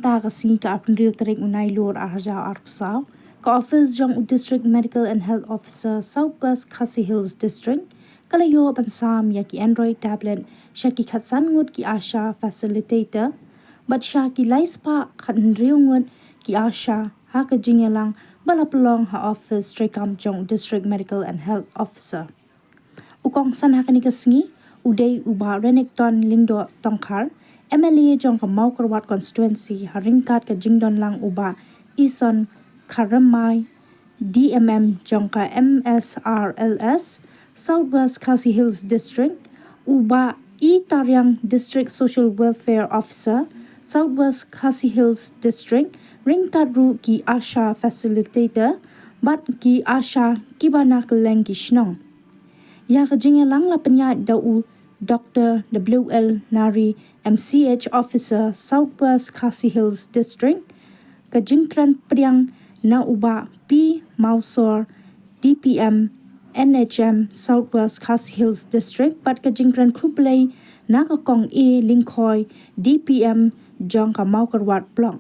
menta ka singi ka apnriu tarik unai lor arja arpsa ka office jong district medical and health officer Southwest Khasi Hills District kalayo bansam ya ki Android tablet shaki khatsan ngut ki Asha facilitator but shaki laispa khanriu ngut ki Asha ha ka jingelang balapulong ha office trekam jong district medical and health officer ukong san ha ka ni ka singi uday uba renekton lingdo tongkhar MLA jong ka Maukarwat constituency haringkat ka jingdon lang uba ison karamai DMM jong ka MSRLS Southwest Khasi Hills District uba Taryang District Social Welfare Officer Southwest Khasi Hills District ringkat ru ki Asha facilitator bat ki Asha kibanak leng ki shnong ya ka jingelang la penyat dau Dr. WL Nari, MCH Officer, Southwest Khasi Hills District, Kajingkran Priang na uba P. Mausor, DPM, NHM, Southwest Khasi Hills District, pat Kajingkran Kruplay, Nakakong E. Lingkhoy, DPM, Jong Kamaukarwat Blong.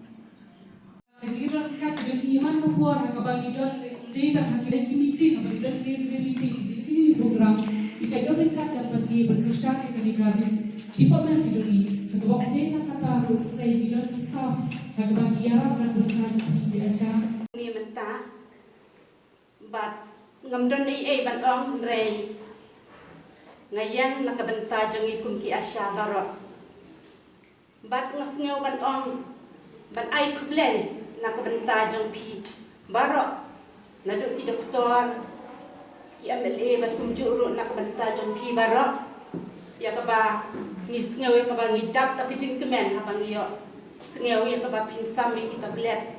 Kajingkran kat iman membuat kabagi don data hasil kimiti kabagi don ini program bisa jodoh kat pergi berusaha ke negara department ini kedua data kata rai bidon staff kabagi ya dan berusaha biasa ni mentah bat ngamdon ai ban ong rai ngayang nakabenta jeng ikum ki Asha barok bat ngasngau ban ong ban ai kublay nakabenta jeng pi barok naduk ki doktor ki MLA bat kumjuru nakabenta jeng pi barok ya kaba ngisngau ya kaba ngidap tak jing kemen habang yo sngau ya kaba pinsam ki tablet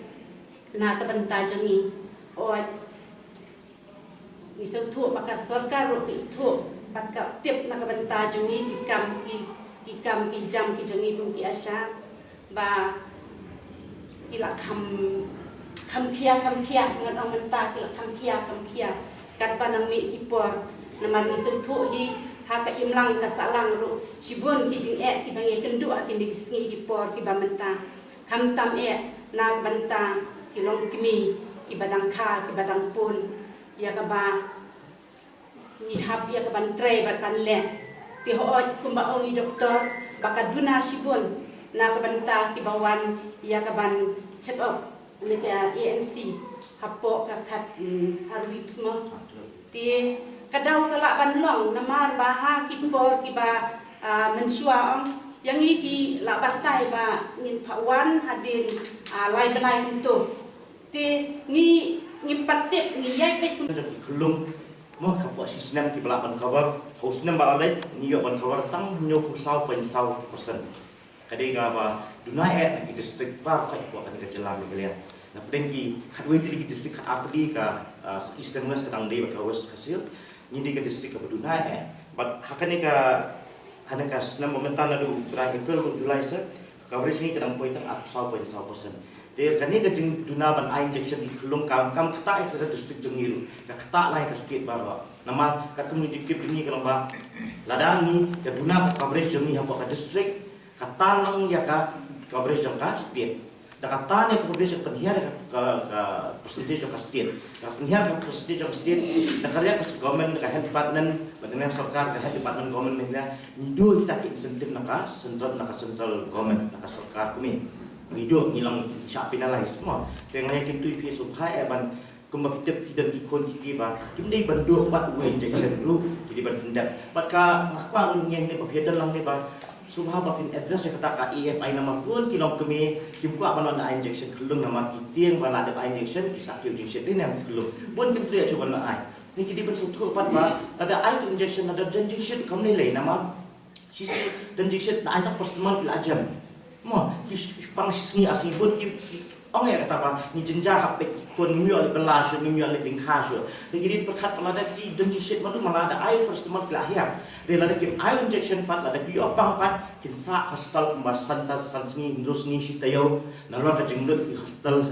nakabenta jeng ni oi nisau tu maka sarkar ro itu pat ka tip nakabenta jeng ni ki kam ki jam ki jeng itu ki Asha ba ila kam kia ngan ong menta ila kam kia kat banang mi ki por namar nisau tu hi ha ka imlang ka salang ro sibun ki jing ki bangi kendu ki ni sngi ki por ki ba menta kam tam na benta ki long ki mi ki badang kha ki badang pun ya ka ba ni hab ya ka ban tre bat ban le pi ho kumba ong i doktor bakaduna sibun na ka benta ki bawan ya ka ban check up ni ka ANC hapo ka khat harwik smo ti kadau kala ban long namar baha ki por ki ba mensua ong yang iki la batai ba ngin phawan hadin lai banai untuk ti ngi patip ngi yai pe kelung mo kapwa sistem ki balapan cover hosnem balalai ni yo ban cover tang nyo pusau pensau persen kadai ga ba dunai ki district par kai ko kan ka jalan ni na prengi khatwei ti ki district atli ka eastern west kadang dei ka west hasil ni di ka district ka dunai but hakane ka hanaka sistem momentan adu berakhir April Julai se coverage ni kadang poin tang pusau pensau persen der kani ka jing dunaban injection di kelung kam kata ka district jengiru ka kata lai ka state baro nama ka tum dikip jengi ka lamba ladang ni ka duna coverage jengi ha ka district kata nang ya ka coverage jong ka state da kata ne coverage penhiar ka percentage ka state ka penhiar ka percentage ka state da karya ka government ka head department badan sarkar ka head department government ni do kita ki insentif naka central government naka sarkar kumi video nilang siya penalize mo tengah yakin tu ipi subhay ban kumbapitip hidang ikon kiti ba kimday bando pat injection group jadi bertindak maka makwang yang ni papiadan lang ni ba subha papin address kata ka EFI nama pun kilong kami kimku apa na injection kelung nama kiting bana ada injection kisakyo injection din yang kelung pun kim tu ya coba na ai ni kidi bersutu pat ba ada injection ada injection kam ni lain nama sisi injection na ai tak pertemuan kilajam mo pang sisni asibun ki ong ya kata ba ni jenjar hapek kon myo le belasyo myo le tingkasyo jadi perkat pelada ki injection madu malada ai pertemuan kelahir relada ki ai injection pat lada ki opang pat kinsa hospital pembahasan tas sansni indus ni sitayo nalor ka jenglut ki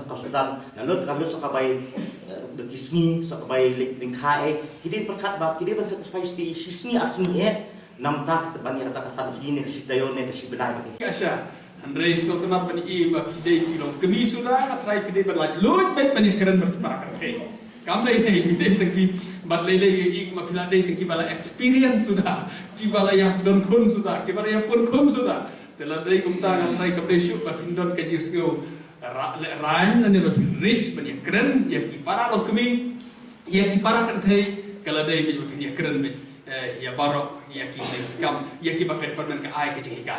hospital nalor ka lu sakabai bekisni sakabai tingkae jadi perkat ba kidi ban sacrifice di sisni asni nam tak teban ya kata kasan sini ke sitayo ne ke sibenai Asha Andres no tenap bani iba kidei kilong kemi sudah katrai kidei berlaj luit baik bani keren berparakan hei kam lei nei kidei teki bat lei ik ma pilan dei teki bala experience sudah ki bala yang don kun sudah ki bala yang pun kun sudah telan dei kumta katrai kabdei syuk bat indon kajir skill rain nane bat rich bani keren ya ki para lo kemi ya ki para kan hei kala dei ki bani keren be ya barok ya ki kam ya ki bakat department ka ai ke jika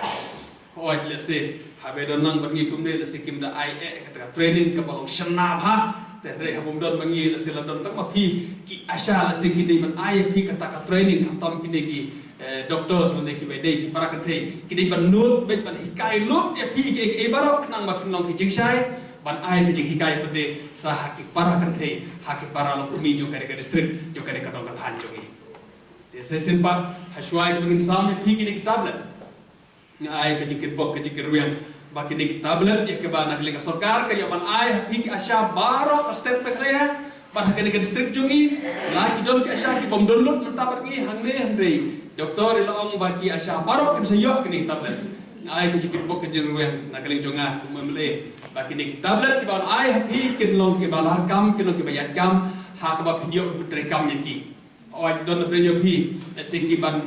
Oi, let's say, habe don nang bangi kumde let's say kim da ai kata training ka balong shanab ha. Teh habum don bangi let's say ladon tak ma phi ki asha let's say ki man ai phi kata ka training khatam ki ki doctors man ki be dei ki para kan thei ki dei ban nut be ban hikai lut ya phi ki e barok nang ma nong ki jingshai ban ai ki jing hikai pade sa ha ki para kan thei ha ki para lo kumi jo kare ka district jo kare ka dong ka than jongi. Te se simpat hashwai bangin sam phi ki tablet ai kajikir bok kajikir wian baki ni tablet ya ke bana kali sarkar ka yaman ai hiki asha baro step pe kaya ban kali ke district jungi lagi don ke asha ki bom download mentabat ngi hangne handre doktor ilong baki asha baro kan sayo kini tablet ai kajikir bok kajikir wian na kali jonga kumemle baki ni tablet ki ban ai hiki long ke bala kam ke long ke bayat kam ha ka ba video putre kam yaki oi don na prenyo phi singki ban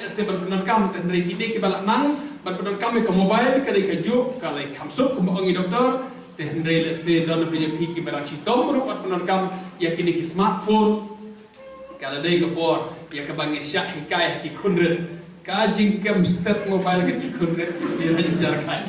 se ban penon kam tendre ki de ki bala nang ban penon kam ke mobile kali ke ju kali kamsup ke mongi doktor tendre le se don na prenyo phi ki bala chitom ro ban penon kam ya kini ki smartphone kala de ke por ya ke bangi syak hikai ki kunret ka jingkem step mobile ke ki kunret dia ha jar kai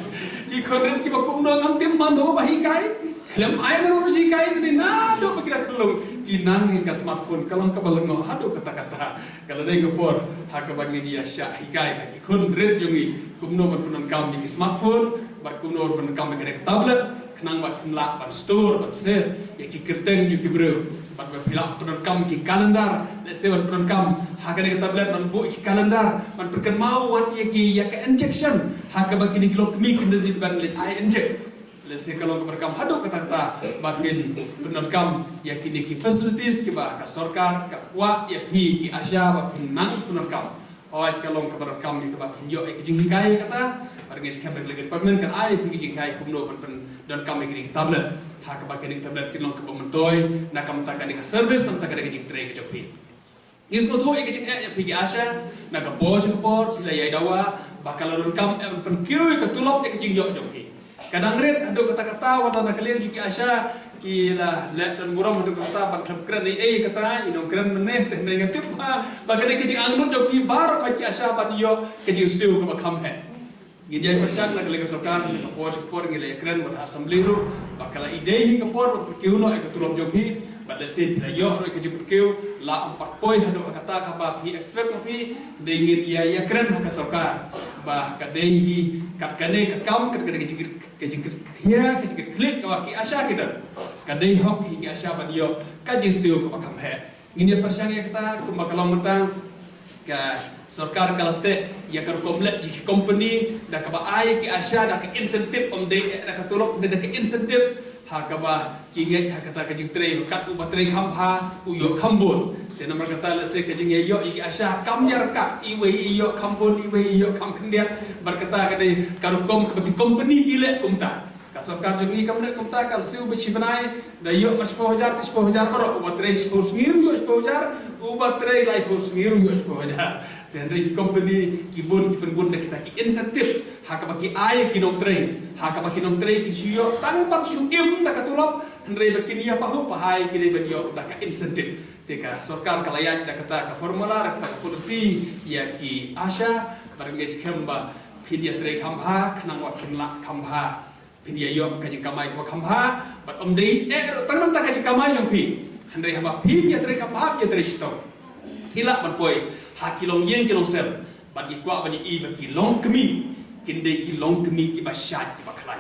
ki kunret ki ba kum no ngam tim mando ba hikai Kelam ai baru si kai ni na do bakira kelong kinang ni ka smartphone kalong ka balong no hado kata-kata kalau dai gopor ha ka bangi dia sya hikai ha ki khun red jungi kumno ban punan kam ni smartphone bar kumno ban kam ke tablet kenang bat la ban store ban share ya ki kerteng ju ki bro bat pila punan kam ki kalendar le se ban punan kam ha ka tablet ban bu ki kalendar ban perken mau wat ya ke injection ha ka bagi ni kilo kemi kena di ban le ai inject Lesi kalau keberkam haduk kata batin penonton ya kini ki facilities ki ba ka sarkar ka kwa ya phi ki asya ba nang penonton awat kalau keberkam ni ba pinjo ki jingkai kata barngis kamera lagi permen kan ai phi ki jingkai kumno pen don kam ki tablet ha ka ba ki tablet kilong ke pementoy na kam ta ka service tam ta ka jing tre ki jopi Isko tu ya ki ya phi ki asya na ka pos por la ya dawa bakal don kam pen kiu ka tulop ya ki jing yo jopi kadang red ada kata-kata wadana kalian juga asya kila let dan muram ada kata ban klub keren ni kata inong keren meneh teh negatif bagane kecing anggun joki bar ka asya ban yo kecing siu ka bakam he gidai persan nak lega sokar ka pos por ngile keren ban assembly ru bakala ide hi ka por kiu no ka tulom joki badle se bila yo ro kecing kiu la 4 poi hado kata ka ba pi expect pi dingin ya keren ka sokar bah kadehi kat kane ka kam kat kecing ya kecing klik ka ki asya kita kadai hok hi asya ban yo ka jing siu ka bakam he ngini persan ya kita kumbakalam mentang ka sarkar kalate ya kar komlet ji company da ka ba ai ki asya da ka incentive om de da ka tolok da ka incentive ha ka ba ki nge ha kata ka jing train kat u batrei ham ha u yo kambun te nomor kata le se ka jing yo i asya kam jar ka i we yo kambun i we yo kam kendia berkata ka dei karukom ka bagi company gile kumta ka sarkar jungi kam le kumta kal siu be chibanai da yo mas 10,000 ro u batrei 10,000 yo 10,000 u batrei lai 10,000 yo 10,000 dan dari company kibun kibun kita ki insentif hak bagi ai kinong train hak bagi kinong train ki siyo tanpa syukim dak katulok hendrai bagi dia pahu pahai kini bagi dak insentif tika sarkar kalayan dak kata ka formula dak kata polisi ya ki asya barangis kamba pidia train kamba kanang wa kinla kamba pidia yo ka kamai wa kamba bat omdei tanam tak ka kamai yang pi hendrai haba pidia train kamba ya train stop hilak berpoi hakilong yen kilong sel bagi kwa bani i bagi long kemi kinde ki long kemi ki basyat ki baklai